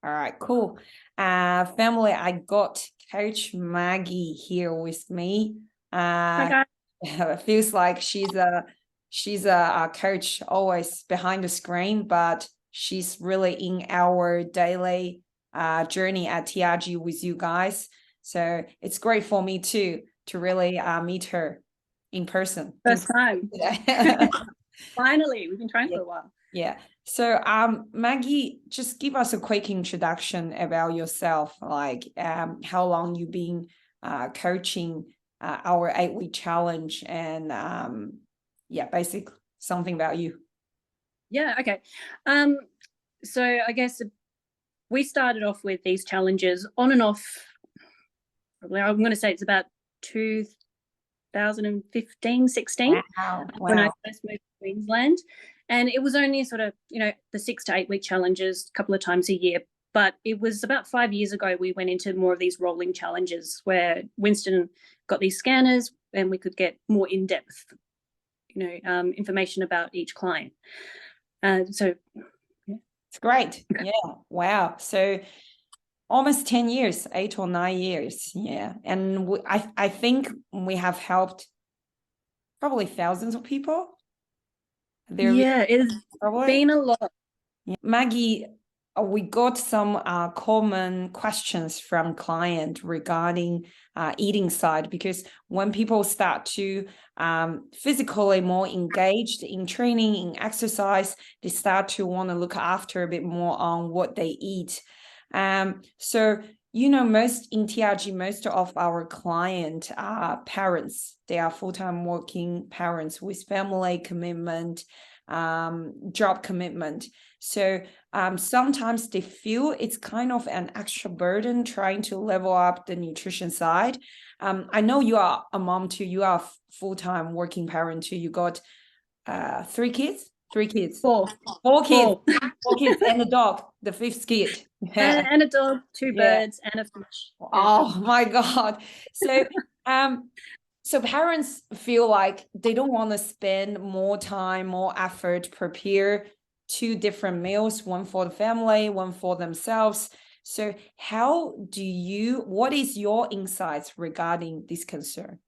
All right, cool. Family, I got Coach Maggie here with me. Hi guys. It feels like she's a coach always behind the screen, but she's really in our daily journey at TRG with you guys. So it's great for me too to really meet her in person. First time. Yeah. Finally, we've been trying for a while. Yeah. So, Maggie, just give us a quick introduction about yourself, like how long you've been coaching our 8-week challenge, and yeah, basic something about you. Yeah, okay. So I guess we started off with these challenges on and off. Probably, I'm going to say it's about 2015, 16 Wow. when I Wow. first moved to Queensland. And it was only sort of, the 6 to 8 week challenges a couple of times a year. But it was about 5 years ago we went into more of these rolling challenges where Winston got these scanners and we could get more in-depth, information about each client. So yeah. It's great. Yeah. Wow. So almost 10 years, 8 or 9 years. Yeah. And I think we have helped probably thousands of people. Yeah, it's Probably. been a lot. Yeah. Maggie, we got some common questions from client regarding eating side, because when people start to physically more engaged in training, in exercise, they start to want to look after a bit more on what they eat. So, most in TRG, most of our client are parents. They are full-time working parents with family commitment, job commitment. So sometimes they feel it's kind of an extra burden trying to level up the nutrition side. I know you are a mom too. You are full-time working parent too. You got 3 kids? 3 kids. Four. 4 kids. 4 kids and a dog, the 5th kid. Yeah. And a dog, two Yeah. birds, and a fish. Oh my God. So so parents feel like they don't want to spend more time, more effort, prepare 2 different meals, one for the family, one for themselves. So what is your insights regarding this concern?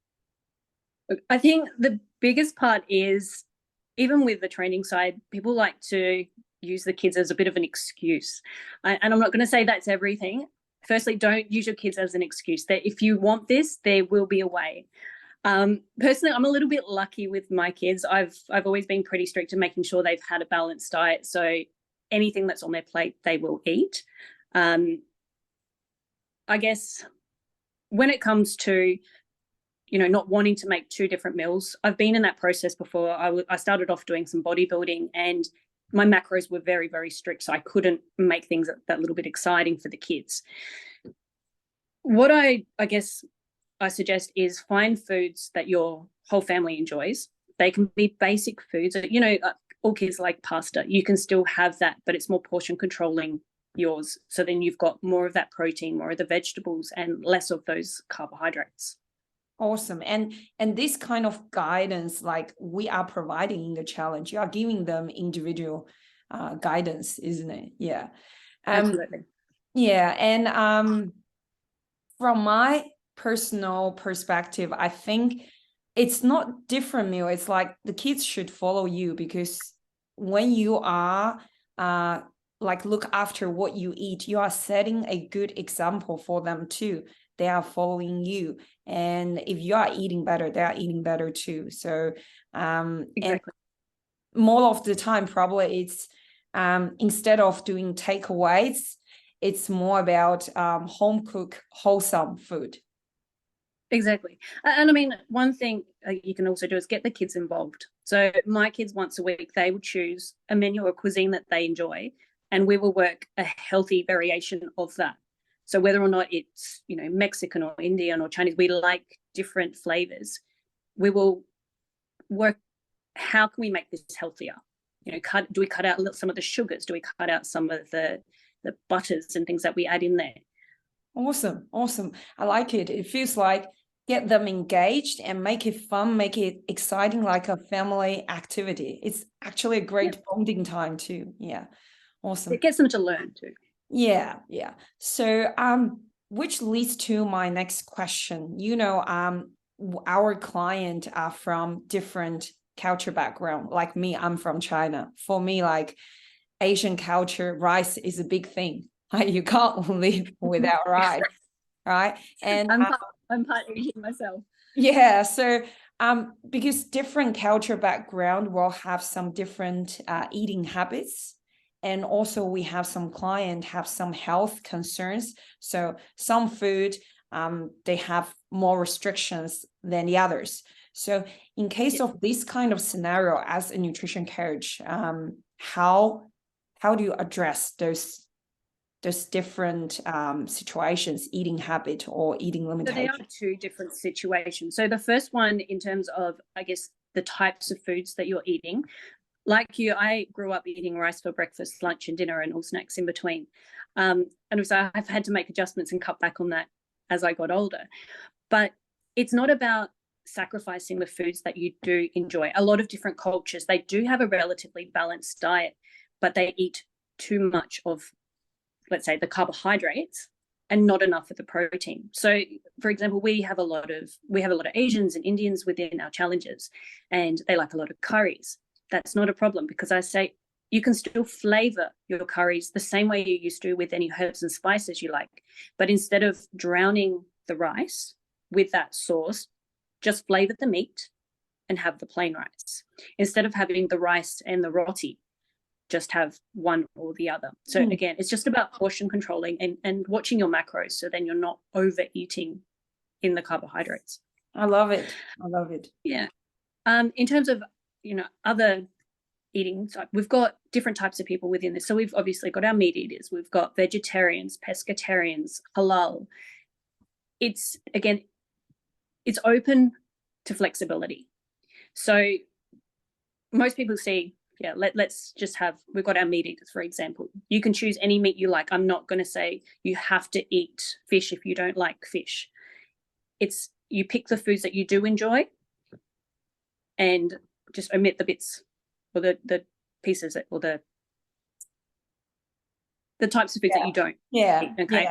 I think the biggest part is, even with the training side, people like to use the kids as a bit of an excuse. And I'm not going to say that's everything. Firstly, don't use your kids as an excuse. That if you want this, there will be a way. Personally, I'm a little bit lucky with my kids. I've always been pretty strict in making sure they've had a balanced diet. So anything that's on their plate, they will eat. I guess when it comes to not wanting to make 2 different meals, I've been in that process before. I started off doing some bodybuilding and my macros were very, very strict. So I couldn't make things that little bit exciting for the kids. What I guess I suggest is find foods that your whole family enjoys. They can be basic foods. All kids like pasta. You can still have that, but it's more portion controlling yours. So then you've got more of that protein, more of the vegetables, and less of those carbohydrates. Awesome. And this kind of guidance, like we are providing in the challenge, you are giving them individual guidance, isn't it? Yeah. Absolutely. Yeah. And from my personal perspective, I think it's not different meal. It's like the kids should follow you, because when you are like look after what you eat, you are setting a good example for them too. They are following you, and if you are eating better, they are eating better too. So Exactly. and more of the time probably it's instead of doing takeaways, it's more about home cook wholesome food. Exactly. And I mean, one thing you can also do is get the kids involved. So my kids, once a week, they will choose a menu or cuisine that they enjoy, and we will work a healthy variation of that. So whether or not it's, Mexican or Indian or Chinese, we like different flavors. We will work, how can we make this healthier? Do we cut out some of the sugars? Do we cut out some of the butters and things that we add in there? Awesome. I like it. It feels like get them engaged and make it fun, make it exciting, like a family activity. It's actually a great bonding time too. Yeah. Awesome. It gets them to learn too. Yeah, yeah. So, which leads to my next question. Our client are from different culture background. Like me, I'm from China. For me, like Asian culture, rice is a big thing. Like you can't live without rice, right? And I'm part Asian myself. yeah, so because different culture background will have some different eating habits. And also we have some client have some health concerns. So some food they have more restrictions than the others. So in case of this kind of scenario as a nutrition coach, how do you address those different situations, eating habit or eating So limitation? they are two different situations. So the first one, in terms of, I guess, the types of foods that you're eating, like you, I grew up eating rice for breakfast, lunch, and dinner, and all snacks in between. And so I've had to make adjustments and cut back on that as I got older. But it's not about sacrificing the foods that you do enjoy. A lot of different cultures, they do have a relatively balanced diet, but they eat too much of, let's say, the carbohydrates and not enough of the protein. So, for example, we have a lot of Asians and Indians within our challenges, and they like a lot of curries. That's not a problem, because I say you can still flavor your curries the same way you used to with any herbs and spices you like. But instead of drowning the rice with that sauce, just flavor the meat and have the plain rice. Instead of having the rice and the roti, just have one or the other. So again, it's just about portion controlling and watching your macros, so then you're not overeating in the carbohydrates. I love it. I love it. Yeah. In terms of, other eating, so we've got different types of people within this. So we've obviously got our meat eaters, we've got vegetarians, pescatarians, halal. It's, again, it's open to flexibility. So most people see, let's just have, we've got our meat eaters, for example. You can choose any meat you like. I'm not going to say you have to eat fish if you don't like fish. It's, you pick the foods that you do enjoy and just omit the bits or the pieces or the types of foods that you don't eat. Okay.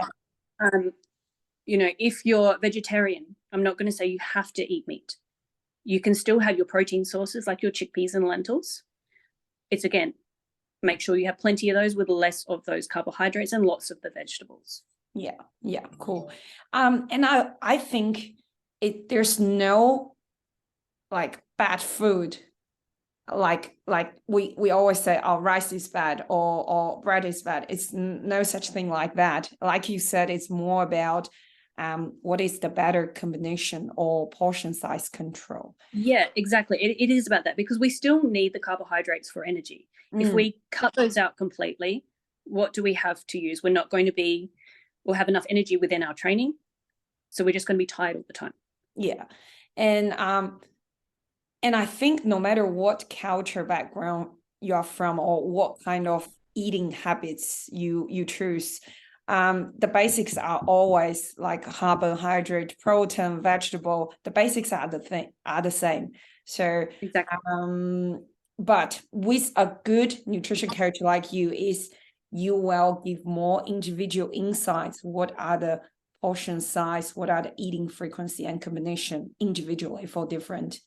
If you're vegetarian, I'm not going to say you have to eat meat. You can still have your protein sources like your chickpeas and lentils. It's, again, make sure you have plenty of those with less of those carbohydrates and lots of the vegetables. Yeah, cool. And I think there's no like bad food. Like we always say, oh, rice is bad or bread is bad. It's no such thing like that. Like you said, it's more about what is the better combination or portion size control. Yeah, exactly. It is about that, because we still need the carbohydrates for energy. If we cut those out completely, what do we have to use? We'll have enough energy within our training, so we're just going to be tired all the time. Yeah. And I think no matter what culture background you are from or what kind of eating habits you choose, the basics are always like carbohydrate, protein, vegetable. The basics are the same. So exactly. But with a good nutrition coach like you will give more individual insights. What are the portion size? What are the eating frequency and combination individually for different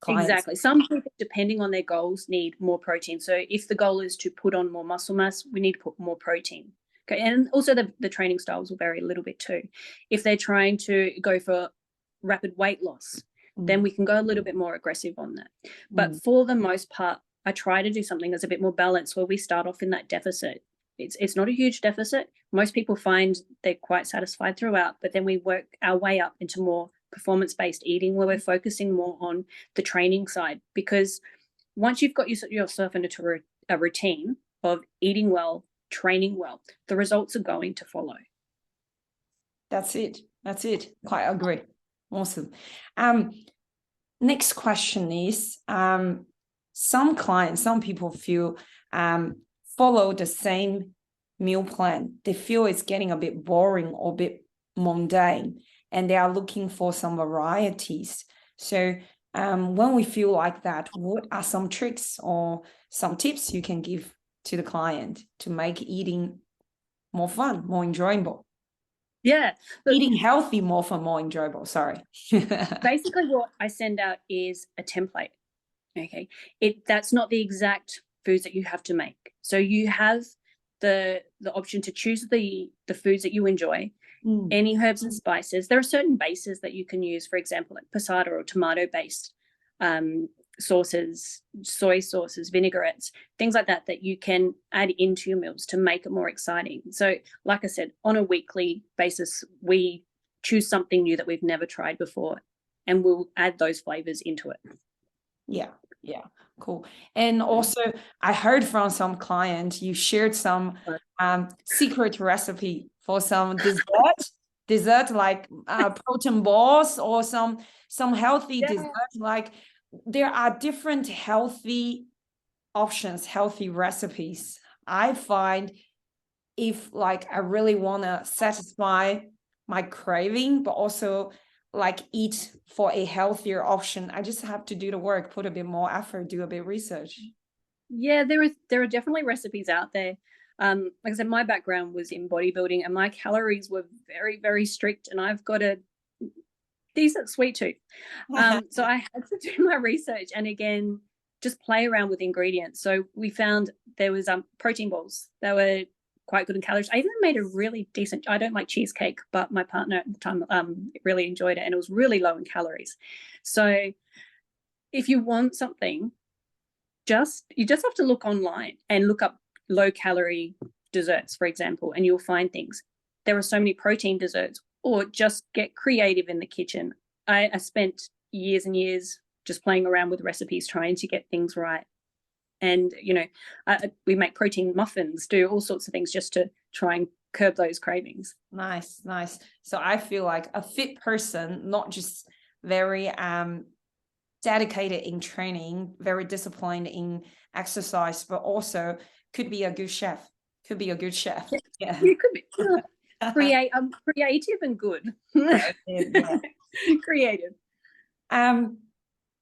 clients? Exactly. Some people, depending on their goals, need more protein. So if the goal is to put on more muscle mass, we need to put more protein. Okay. And also the training styles will vary a little bit too. If they're trying to go for rapid weight loss, then we can go a little bit more aggressive on that. But for the most part, I try to do something that's a bit more balanced, where we start off in that deficit. It's not a huge deficit. Most people find they're quite satisfied throughout, but then we work our way up into more performance-based eating, where we're focusing more on the training side. Because once you've got yourself into a routine of eating well, training well, the results are going to follow. That's it. Quite agree. Awesome. Next question is, some people feel follow the same meal plan. They feel it's getting a bit boring or a bit mundane, and they are looking for some varieties. So when we feel like that, what are some tricks or some tips you can give to the client to make eating more fun, more enjoyable. Yeah. Look, Eating healthy, more fun, more enjoyable. Sorry. basically what I send out is a template. Okay. That's not the exact foods that you have to make. So you have the option to choose the foods that you enjoy, any herbs and spices. There are certain bases that you can use, for example, like passata or tomato based sauces, soy sauces, vinaigrettes, things like that, that you can add into your meals to make it more exciting. So like I said, on a weekly basis, we choose something new that we've never tried before, and we'll add those flavors into it. Yeah, cool. And also, I heard from some clients you shared some secret recipe for some dessert like protein balls, or some healthy dessert. Like, there are different healthy options, healthy recipes. I find, if like I really want to satisfy my craving, but also like eat for a healthier option, I just have to do the work, put a bit more effort, do a bit of research. Yeah, there are definitely recipes out there. Like I said, my background was in bodybuilding, and my calories were very, very strict, and I've got a decent sweet tooth. So I had to do my research, and again, just play around with ingredients. So we found there was protein balls. They were quite good in calories. I even made a really decent, I don't like cheesecake, but my partner at the time really enjoyed it, and it was really low in calories. So if you want something, you just have to look online and look up low calorie desserts, for example, and you'll find things. There are so many protein desserts, or just get creative in the kitchen. I spent years and years just playing around with recipes, trying to get things right. And, we make protein muffins, do all sorts of things just to try and curb those cravings. Nice. So I feel like a fit person, not just very dedicated in training, very disciplined in exercise, but also could be a good chef. Yeah. You could be creative and good. Yeah. Creative.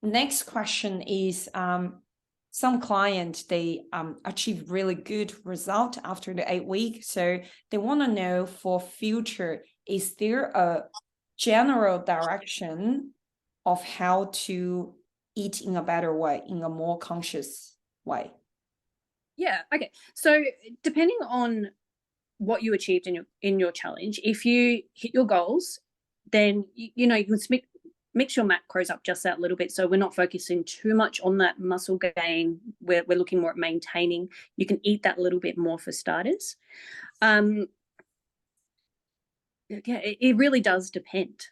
Next question is, some clients, they achieve really good result after the 8 week. So they want to know, for future, is there a general direction of how to eat in a better way, in a more conscious way? Yeah. Okay. So depending on what you achieved in your challenge, if you hit your goals, then you can mix your macros up just that little bit. So we're not focusing too much on that muscle gain. We're looking more at maintaining. You can eat that little bit more for starters. Yeah, it really does depend,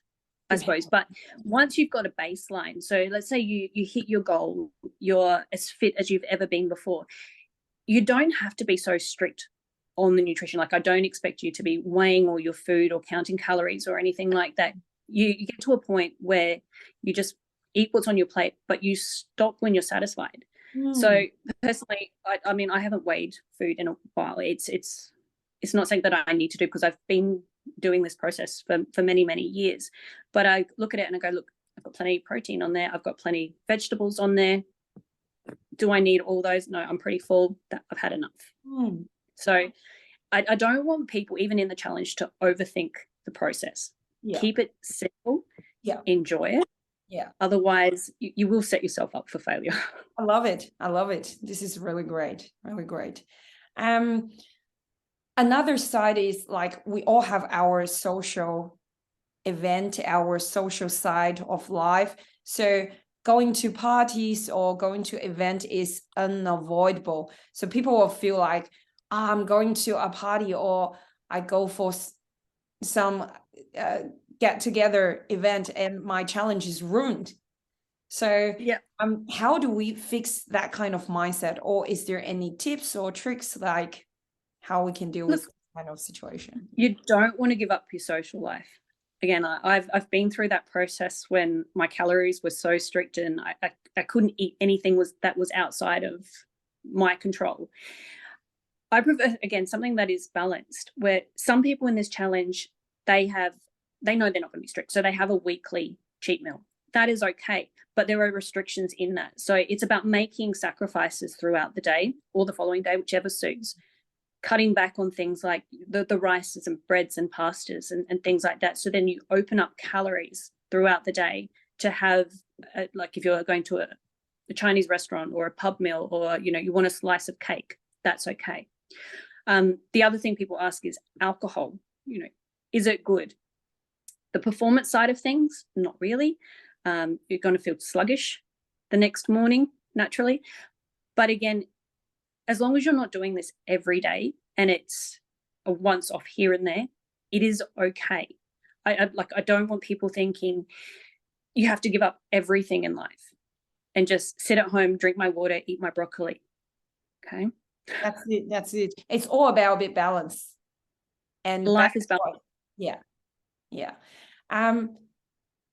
I suppose. But once you've got a baseline, so let's say you hit your goal, you're as fit as you've ever been before, you don't have to be so strict on the nutrition. Like, I don't expect you to be weighing all your food or counting calories or anything like that. You get to a point where you just eat what's on your plate, but you stop when you're satisfied. So personally, I mean, I haven't weighed food in a while. It's not something that I need to do, because I've been doing this process for many, many years. But I look at it and I go, look, I've got plenty of protein on there. I've got plenty of vegetables on there. Do I need all those? No, I'm pretty full. I've had enough. So I don't want people, even in the challenge, to overthink the process. Yeah. Keep it simple. Yeah. Enjoy it. Yeah. Otherwise, you will set yourself up for failure. I love it. This is really great. Really great. Another side is, like, we all have our social event, our social side of life. So going to parties or going to event is unavoidable. So people will feel like, I'm going to a party, or I go for some get together event, and my challenge is ruined. So yeah, how do we fix that kind of mindset? Or is there any tips or tricks, like how we can deal with this kind of situation? You don't want to give up your social life. Again, I've been through that process when my calories were so strict, and I couldn't eat anything that was outside of my control. I prefer, again, something that is balanced, where some people in this challenge, they know they're not going to be strict, so they have a weekly cheat meal. That is okay, but there are restrictions in that. So it's about making sacrifices throughout the day or the following day, whichever suits, cutting back on things like the rices and breads and pastas and things like that. So then you open up calories throughout the day to have, like if you're going to a Chinese restaurant or a pub meal, or, you know, you want a slice of cake, that's okay. The other thing people ask is alcohol, you know, is it good? The performance side of things, not really. You're going to feel sluggish the next morning, naturally. But again, as long as you're not doing this every day and it's a once off here and there, it is okay. I don't want people thinking you have to give up everything in life and just sit at home, drink my water, eat my broccoli. Okay. That's it. That's it. It's all about a bit balance. And life is balance. Yeah. Yeah.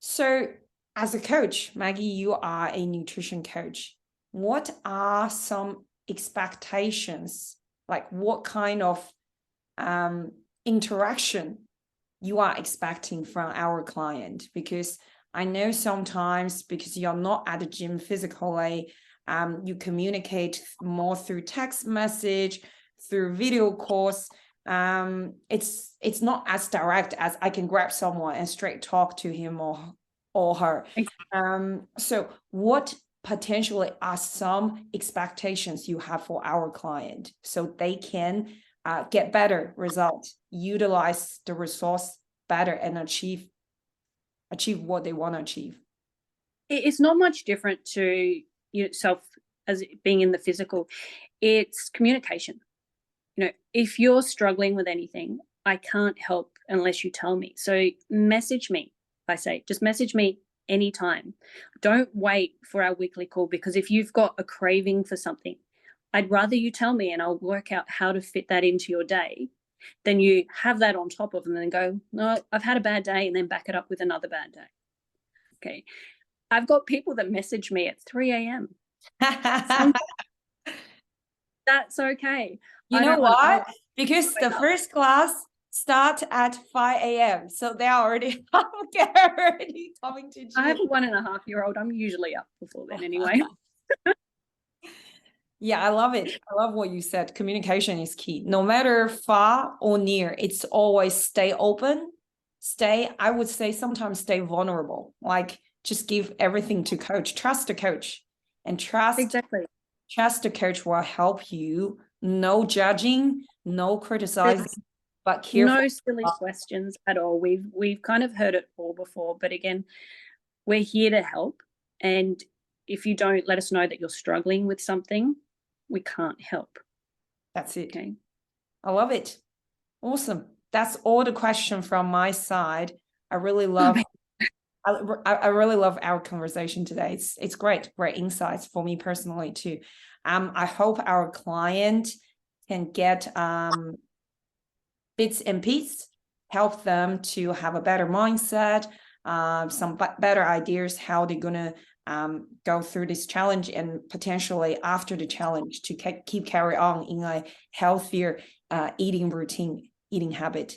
So as a coach, Maggie, you are a nutrition coach. What are some expectations? Like what kind of interaction you are expecting from our client? Because I know sometimes, because you're not at the gym physically, you communicate more through text message, through video calls. It's not as direct as I can grab someone and straight talk to him or her. So what potentially are some expectations you have for our client so they can get better results, utilize the resource better, and achieve what they want to achieve? It's not much different to yourself as being in the physical. It's communication. You know, if you're struggling with anything, I can't help unless you tell me. So message me. I say, just message me anytime. Don't wait for our weekly call, because if you've got a craving for something, I'd rather you tell me and I'll work out how to fit that into your day than you have that on top of and then go, no, I've had a bad day, and then back it up with another bad day. Okay. I've got people that message me at 3 a.m. That's okay. You know what? Because the first class starts at 5 a.m. So they're already coming to gym. I have a 1.5-year-old. I'm usually up before then anyway. Yeah, I love it. I love what you said. Communication is key. No matter far or near, it's always stay open. I would say sometimes stay vulnerable. Like just give everything to coach. Trust the coach. And trust the coach will help you. No judging, no criticizing, but careful. No silly questions at all. We've kind of heard it all before, but again, we're here to help. And if you don't let us know that you're struggling with something, we can't help. That's it. Okay. I love it. Awesome. That's all the question from my side. I really love I really love our conversation today. It's great insights for me personally too. I hope our client can get bits and pieces, help them to have a better mindset, some better ideas how they're gonna go through this challenge, and potentially after the challenge to keep carry on in a healthier eating routine, eating habit.